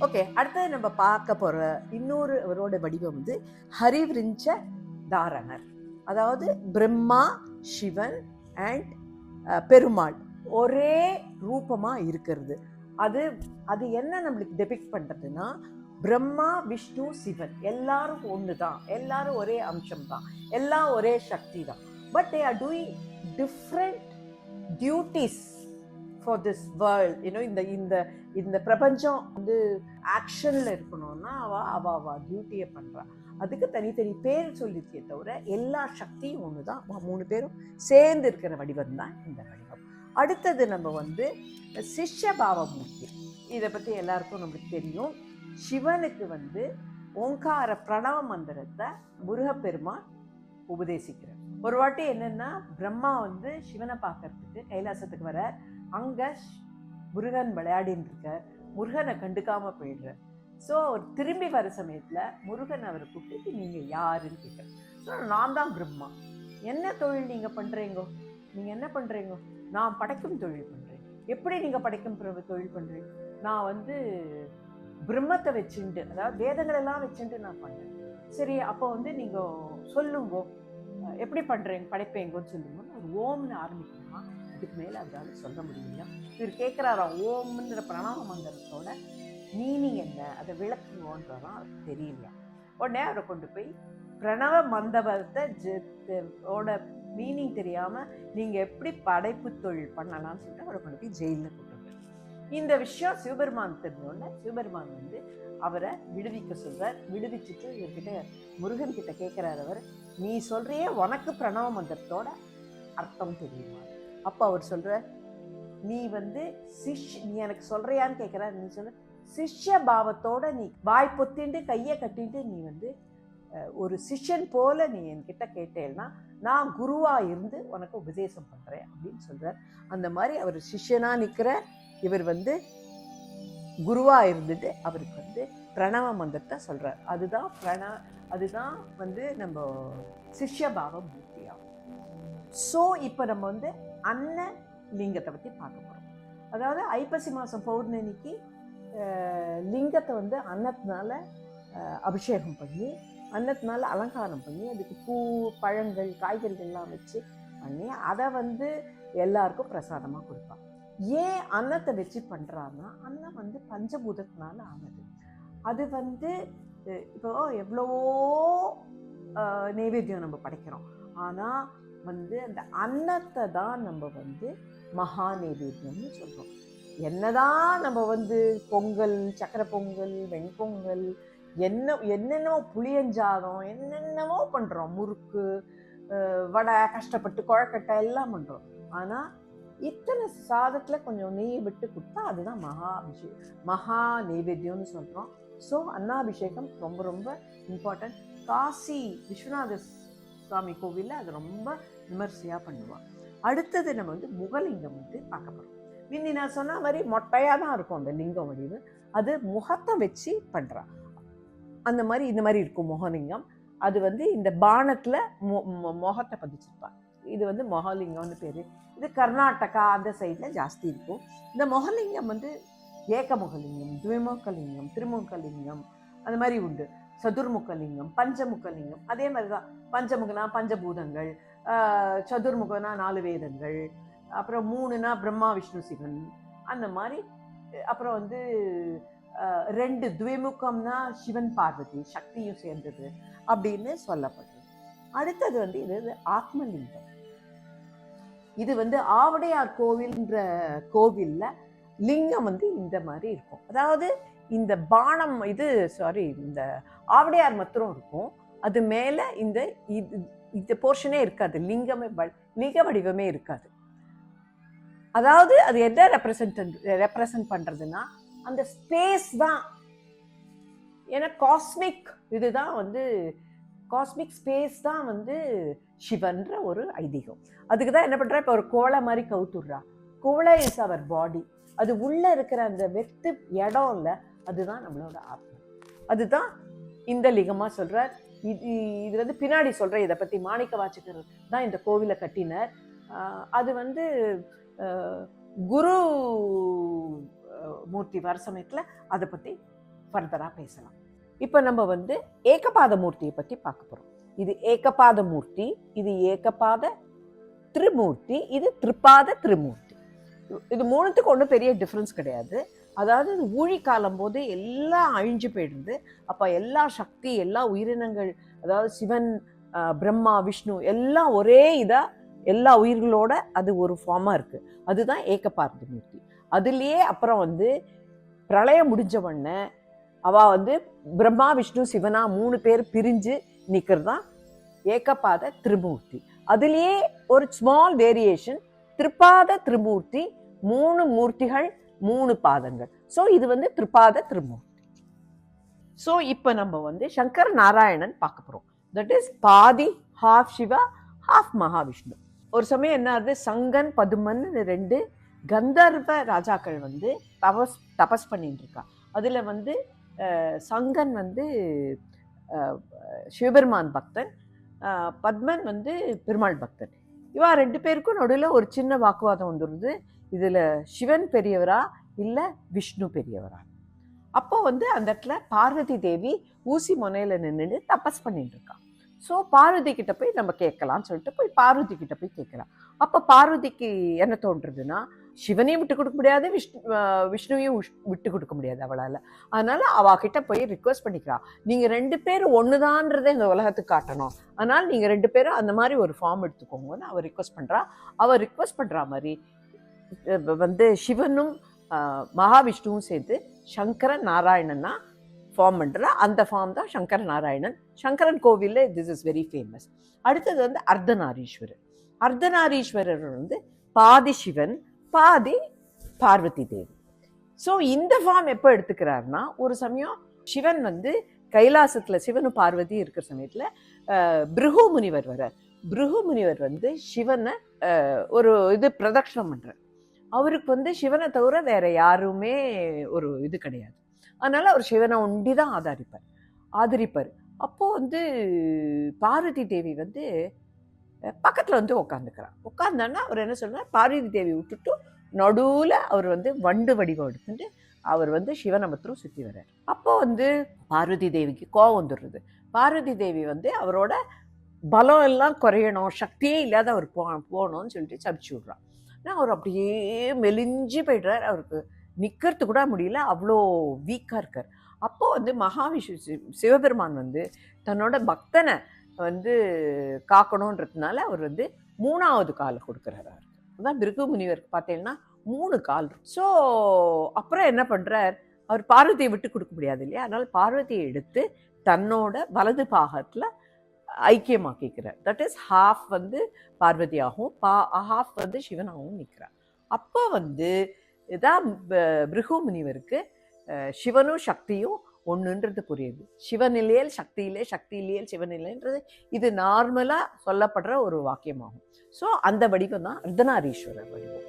Okay, அடுத்தது நம்ம பார்க்க போற இன்னொரு அவரோட வடிவம் வந்து ஹரிவிரிஞ்ச தாரணர். அதாவது பிரம்மா, சிவன் அண்ட் பெருமாள் ஒரே ரூபமா இருக்கிறது. அது அது என்ன நம்மளுக்கு டெபிக்ட் பண்றதுன்னா, பிரம்மா, விஷ்ணு, சிவன் எல்லாரும் ஒன்று தான், எல்லாரும் ஒரே அம்சம் தான், எல்லாம் ஒரே சக்தி தான். But they are doing different duties for this world. இந்த இந்த இந்த பிரபஞ்சம் வந்து ஆக்ஷன்ல இருக்கணும்னா அவ டியூட்டியை பண்றா. அதுக்கு தனித்தனி பேர் சொல்லிச்சே தவிர எல்லா சக்தியும் ஒன்று தான். 3 பேரும் சேர்ந்து இருக்கிற வடிவம் தான் இந்த வடிவம். அடுத்தது நம்ம வந்து சிஷ்ய பாவமூர்த்தி. இதை பற்றி எல்லாருக்கும் நம்மளுக்கு தெரியும். சிவனுக்கு வந்து ஓங்கார பிரணவ மந்திரத்தை முருகப்பெருமான் உபதேசிக்கிறார். ஒரு வாட்டி என்னன்னா, பிரம்மா வந்து சிவனை பார்க்கறதுக்கு கைலாசத்துக்கு வர, அங்க முருகன் விளையாடின்னு இருக்க, முருகனை கண்டுக்காம போயிடுற. ஸோ அவர் திரும்பி வர சமயத்துல முருகன் அவரை கூப்பிட்டு நீங்க யாருன்னு கேட்குறேன். ஸோ நான் தான் பிரம்மா. என்ன தொழில் நீங்க பண்றீங்கோ? நீங்க என்ன பண்றீங்கோ? நான் படைக்கும் தொழில் பண்றேன். எப்படி நீங்க படைக்கும் தொழில் பண்றீங்க? நான் வந்து பிரம்மத்தை வச்சுட்டு, அதாவது வேதங்கள் எல்லாம் வச்சுட்டு நான் பண்றேன். சரி, அப்போ வந்து நீங்க சொல்லுங்க, எப்படி பண்றீங்க, படைப்பேங்கன்னு சொல்லுங்க. ஒரு ஓம்னு ஆரம்பிக்கணுமா, அதுக்கு மேல அவரால் சொல்ல முடியல. இவர் கேட்கிறாராம், ஓம்ன்ற பிரணவ மந்திரத்தோட மீனிங் என்ன, அதை விளக்குங்கன்றதான் அவருக்கு தெரியல. உடனே அவரை கொண்டு போய் பிரணவ மந்திரத்தை மீனிங் தெரியாம நீங்க எப்படி படைப்பு தொழில் பண்ணலாம்னு சொல்லிட்டு அவரை கொண்டு போய் ஜெயிலில் கூப்பிட்டு. இந்த விஷயம் சிவபெருமான் தெரிஞ்சோடனே சிவபெருமான் வந்து அவரை விடுவிக்க சொல்றார். விடுவிச்சுட்டு இவர்கிட்ட முருகன் கிட்ட கேட்கிறார் அவர், நீ சொல்றியே உனக்கு பிரணவ மந்திரத்தோட அர்த்தம் தெரியுமா? அப்போ அவர் சொல்ற, நீ வந்து நீ எனக்கு சொல்றியான்னு கேட்கிற, நீ சொல்ற சிஷ்ய பாவத்தோட நீ வாய் பொத்திண்டு கையை கட்டிட்டு நீ வந்து ஒரு சிஷ்யன் போல நீ என்கிட்ட கேட்டேன்னா நான் குருவா இருந்து உனக்கு உபதேசம் பண்றேன் அப்படின்னு சொல்றார். அந்த மாதிரி அவர் சிஷ்யனா நிக்கிற இவர் வந்து குருவா இருந்துட்டு அவருக்கு வந்து பிரணவ மந்திரத்தை சொல்றார். அதுதான் வந்து நம்ம சிஷ்ய பாவம் பூர்த்தியாகும். ஸோ இப்போ நம்ம வந்து அன்ன லிங்கத்தை பற்றி பார்க்க போகிறோம். அதாவது ஐப்பசி மாதம் பௌர்ணமிக்கு லிங்கத்தை வந்து அன்னத்தினால அபிஷேகம் பண்ணி, அன்னத்தினால அலங்காரம் பண்ணி, அதுக்கு பூ, பழங்கள், காய்கறிகள்லாம் வச்சு பண்ணி அதை வந்து எல்லாருக்கும் பிரசாதமாக கொடுப்பாங்க. ஏன் அன்னத்தை வச்சு பண்ணுறான்னா, அன்னம் வந்து பஞ்சபூதத்தினால ஆனது. அது வந்து இப்போ எவ்வளவோ நைவேத்தியம் நம்ம படைக்கிறோம், ஆனால் வந்து அந்த அன்னத்தை தான் நம்ம வந்து மகா நைவேத்தியம்னு சொல்கிறோம். என்னதான் நம்ம வந்து பொங்கல், சக்கரை பொங்கல், வெண்பொங்கல், என்னென்னவோ புளியஞ்சாதம், என்னென்னவோ பண்ணுறோம், முறுக்கு, வடை, கஷ்டப்பட்டு குழக்கட்டை எல்லாம் பண்ணுறோம். ஆனால் இத்தனை சாதத்தில் கொஞ்சம் நெய் விட்டு கொடுத்தா அதுதான் மகா நைவேத்தியம்னு சொல்கிறோம். ஸோ அன்னாபிஷேகம் ரொம்ப ரொம்ப இம்பார்ட்டன்ட். காசி விஸ்வநாத சுவாமி கோவிலில் அது ரொம்ப விமர்சையாக பண்ணுவாள். அடுத்தது நம்ம வந்து முகலிங்கம் வந்து பார்க்க போகிறோம். முந்தி நான் சொன்ன மாதிரி மொட்டையாக தான் இருக்கும் அந்த லிங்கம் வடிவு. அது முகத்தை வச்சு பண்ணுறா. அந்த மாதிரி இந்த மாதிரி இருக்கும் முகலிங்கம். அது வந்து இந்த பானத்தில் முகத்தை பதிச்சிருப்பாங்க. இது வந்து மொகலிங்கம்னு பேர். இது கர்நாடகா அந்த சைடில் ஜாஸ்தி இருக்கும். இந்த மொகலிங்கம் வந்து ஏகமுகலிங்கம், துவிமுகலிங்கம், திருமுகலிங்கம் அந்த மாதிரி உண்டு. சதுர்முகலிங்கம், பஞ்சமுகலிங்கம் அதே மாதிரி தான். பஞ்சமுகனா பஞ்சபூதங்கள், சதுர்முகனா 4 வேதங்கள், அப்புறம் 3னா பிரம்மா, விஷ்ணு, சிவன் அந்த மாதிரி. அப்புறம் வந்து 2 துவிமுகம்னா சிவன், பார்வதி, சக்தியும் சேர்ந்தது அப்படின்னு சொல்லப்படுது. அடுத்தது வந்து இது ஆத்மலிங்கம். இது வந்து ஆவடையார் கோவில்ன்ற கோவில்ல லிங்கம் வந்து இந்த மாதிரி இருக்கும். அதாவது இந்த பானம் இந்த ஆவடையார் மாத்திரம் இருக்கும். அது மேல இந்த போர்ஷனே இருக்காது, லிங்க வடிவமே இருக்காது. அதாவது அது எதை ரெப்ரசன்ட் பண்றதுன்னா அந்த ஸ்பேஸ் தான். ஏன்னா இதுதான் வந்து காஸ்மிக் ஸ்பேஸ் தான் வந்து சிவன்ற ஒரு ஐதீகம். அதுக்கு தான் என்ன பண்றா, இப்போ ஒரு கோளை மாதிரி கவுத்துடுறா. கோளை இஸ் அவர் பாடி. அது உள்ள இருக்கிற அந்த வெத்து இடம் இல்லை, அதுதான் நம்மளோட ஆத்மா. அதுதான் இந்த லிங்கமா சொல்றார். இது வந்து பின்னாடி சொல்ற. இதை பத்தி மாணிக்க வாசகர் தான் இந்த கோவிலை கட்டினார். அது வந்து குரு மூர்த்தி வர சமயத்துல அதை பத்தி ஃபர்தராக பேசலாம். இப்போ நம்ம வந்து ஏகபாத மூர்த்தியை பற்றி பார்க்க போகிறோம். இது ஏகபாத மூர்த்தி, இது ஏகபாத திரிமூர்த்தி, இது திரிபாத திரிமூர்த்தி. இது மூணுத்துக்கு ஒன்றும் பெரிய டிஃப்ரென்ஸ் கிடையாது. அதாவது இது ஊழி காலம் போது எல்லாம் அழிஞ்சு போயிடுது. அப்போ எல்லா சக்தி, எல்லா உயிரினங்கள், அதாவது சிவன், பிரம்மா, விஷ்ணு எல்லாம் ஒரே இதாக எல்லா உயிர்களோட அது ஒரு ஃபார்மாக இருக்குது. அதுதான் ஏகபாத மூர்த்தி. அதுலேயே அப்புறம் வந்து பிரளயம் முடிஞ்ச உடனே அவள் வந்து பிரம்மா, விஷ்ணு, சிவனா 3 பேர் பிரிஞ்சு நிற்கிறது தான் ஏகபாத திரிமூர்த்தி. அதுலேயே ஒரு ஸ்மால் வேரியேஷன், திரிபாத திரிமூர்த்தி, 3 மூர்த்திகள் 3 பாதங்கள். ஸோ இது வந்து திரிபாத திரிமூர்த்தி. ஸோ இப்போ நம்ம வந்து சங்கர நாராயணன் பார்க்க போகிறோம். தட் இஸ் பாதி ஹாஃப் சிவா, ஹாஃப் மகாவிஷ்ணு. ஒரு சமயம் என்ன ஆகுது, சங்கன் பதுமன் 2 கந்தர்வ ராஜாக்கள் வந்து தபஸ் பண்ணிட்டு இருக்கா. அதில் வந்து சங்கன் வந்து சிவபெருமான் பக்தன், பத்மன் வந்து பெருமாள் பக்தன். இவா 2 பேருக்கும் நடுவில் ஒரு சின்ன வாக்குவாதம் வந்துடுது. இதில் சிவன் பெரியவரா இல்லை விஷ்ணு பெரியவரா? அப்போ வந்து அந்த இடத்துல பார்வதி தேவி ஊசி முனையில் நின்றுட்டு தபஸ் பண்ணிட்டு இருக்கா. ஸோ பார்வதி கிட்ட போய் நம்ம கேட்கலாம்னு சொல்லிட்டு போய் பார்வதி கிட்ட போய் கேட்கலாம். அப்போ பார்வதிக்கு என்ன தோன்றுறதுன்னா, சிவனையும் விட்டு கொடுக்க முடியாது, விஷ்ணுவையும் விட்டு கொடுக்க முடியாது அவளால். அதனால அவகிட்ட போய் ரிக்வெஸ்ட் பண்ணிக்கிறா, நீங்கள் 2 பேரும் ஒன்றுதான்றதை இந்த உலகத்துக்கு காட்டணும், அதனால் நீங்கள் 2 பேரும் அந்த மாதிரி ஒரு ஃபார்ம் எடுத்துக்கோங்கன்னு அவர் ரிக்வெஸ்ட் பண்ணுறா. அவர் ரிக்வெஸ்ட் பண்ணுற மாதிரி வந்து சிவனும் மகாவிஷ்ணுவும் சேர்த்து சங்கர நாராயணனா ஃபார்ம் பண்ணுறா. அந்த ஃபார்ம் தான் சங்கர நாராயணன். சங்கரன் கோவிலில் திஸ் இஸ் வெரி ஃபேமஸ். அடுத்தது வந்து அர்த்தநாரீஸ்வரர். அர்த்தநாரீஸ்வரர் வந்து பாதி சிவன், பாதி பார்வதி தேவி. ஸோ இந்த ஃபார்ம் எப்போ எடுத்துக்கிறாருன்னா, ஒரு சமயம் சிவன் வந்து கைலாசத்தில் சிவனும் பார்வதி இருக்கிற சமயத்தில் பிருகு முனிவர் வர்றார். பிருகு முனிவர் வந்து சிவனை ஒரு இது பிரதட்சணம் பண்ணுறார். அவருக்கு வந்து சிவனை தவிர வேற யாருமே ஒரு இது கிடையாது. அதனால அவர் சிவனை ஒண்டி தான் ஆதரிப்பார். அப்போ வந்து பார்வதி தேவி வந்து பக்கத்தில் வந்து உட்காந்தான்னா அவர் என்ன சொல்றார், பார்வதி தேவி விட்டுட்டு நடுவில் அவர் வந்து வண்டு வடிவம் எடுத்துட்டு அவர் வந்து சிவனை மாத்திரம் சுற்றி வர்றார். அப்போ வந்து பார்வதி தேவிக்கு கோபம் வந்துடுறது. பார்வதி தேவி வந்து அவரோட பலம் எல்லாம் குறையணும், சக்தியே இல்லாத அவர் போகணும்னு சொல்லிட்டு சபிச்சு விட்றான். ஆனால் அவர் அப்படியே மெலிஞ்சு போய்டுறார். அவருக்கு நிற்கிறது கூட முடியல, அவ்வளோ வீக்காக இருக்கார். அப்போது வந்து மகாவிஷ்ணு சிவபெருமான் வந்து தன்னோட பக்தனை வந்து காக்கணுன்றதுனால அவர் வந்து 3வது கால் கொடுக்குறாரு. அதான் பிருகு முனிவருக்கு பார்த்தீங்கன்னா 3 கால். ஸோ அப்புறம் என்ன பண்ணுறார், அவர் பார்வதியை விட்டு கொடுக்க முடியாது இல்லையா, அதனால் பார்வதியை எடுத்து தன்னோட வலது பாகத்தில் ஐக்கியமாக்கிக்கிறார். தட் இஸ் ஹாஃப் வந்து பார்வதியாகவும் ஹாஃப் வந்து சிவனாகவும் நிற்கிறார். அப்போ வந்து இதான் பிருகு முனிவருக்கு சிவனும் சக்தியும் ஒன்றுன்றது புரியுது. சிவநிலையில் சக்தியிலே, சக்தியிலேயே சிவநிலைன்றது இது நார்மலாக சொல்லப்படுற ஒரு வாக்கியமாகும். ஸோ அந்த வடிவம் தான் அர்த்தநாரீஸ்வரர் வடிவம்.